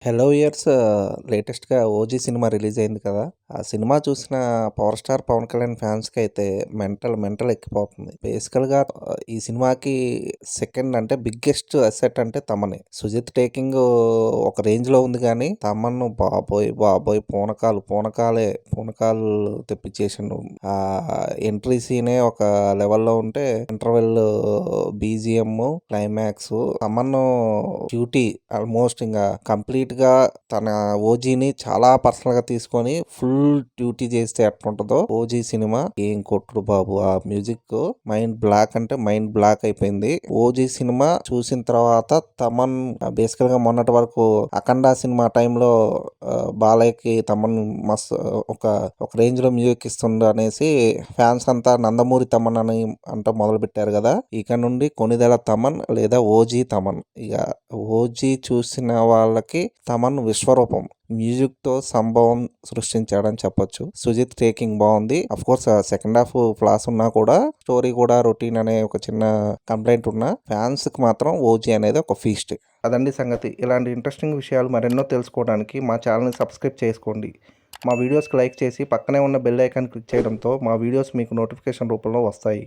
Hello ఇయర్స్ లేటెస్ట్‌గా 'OG' సినిమా రిలీజ్ అయింది కదా! ఆ సినిమా చూసిన పవర్ స్టార్ పవన్ కళ్యాణ్ ఫ్యాన్స్‌కైతే మెంటల్ ఎక్కిపోతుంది. బేసికల్‌గా ఈ సినిమాకి సెకండ్ అంటే బిగ్గెస్ట్ అసెట్ అంటే తమనే. 'సుజిత్' టేకింగ్ ఒక రేంజ్‌లో ఉంది గానీ, తమన్ బాబోయ్! పూనకాలు తెప్పించేసిండు. ఎంట్రీ సీనే ఒక లెవెల్‌లో ఉంటే interval BGM, climax Thaman duty almost ఇంగా కంప్లీట్‌గా తన 'ఓజీని' చాలా పర్సనల్‌గా తీసుకొని ఫుల్ డ్యూటీ చేస్తే ఎట్లుంటదో 'ఓజీ' సినిమా ఏం కొట్టుడు బాబు! ఆ మ్యూజిక్ మైండ్ బ్లాక్ అంటే మైండ్ బ్లాక్ అయిపోయింది. 'ఓజీ' సినిమా చూసిన తర్వాత తమన్ బేసికల్‌గా మొన్నటి వరకు 'అఖండ' సినిమా టైంలో బాలయ్యకి తమన్ మస్తు ఒక రేంజ్‌లో మ్యూజిక్ ఇస్తుండు అనేసి ఫ్యాన్స్ అంతా 'నందమూరి తమన్' అని అంట మొదలుపెట్టారు కదా! ఇక నుండి 'కొణిదెల తమన్' లేదా 'ఓజీ తమన్' ఇక 'ఓజీ' చూసిన వాళ్ళకి తమన్ విశ్వరూపం. మ్యూజిక్‌తో సంభవం సృష్టించాడని చెప్పొచ్చు. 'సుజిత్' టేకింగ్ బావుంది. అఫ్‌కోర్స్ సెకండ్ హాఫ్ ఫ్లాస్ ఉన్నా కూడా స్టోరీ కూడా రొటీన్ అనే ఒక చిన్న కంప్లెయింట్ ఉన్నా ఫ్యాన్స్‌కి మాత్రం 'ఓజీ' అనేది ఒక ఫీస్ట్. అదండి సంగతి. ఇలాంటి ఇంట్రెస్టింగ్ విషయాలు మరెన్నో తెలుసుకోవడానికి మా ఛానల్‌ని సబ్స్క్రైబ్ చేసుకోండి. మా వీడియోస్‌కి లైక్ చేసి పక్కనే ఉన్న బెల్ ఐకాన్ క్లిక్ చేయడంతో మా వీడియోస్ మీకు నోటిఫికేషన్ రూపంలో వస్తాయి.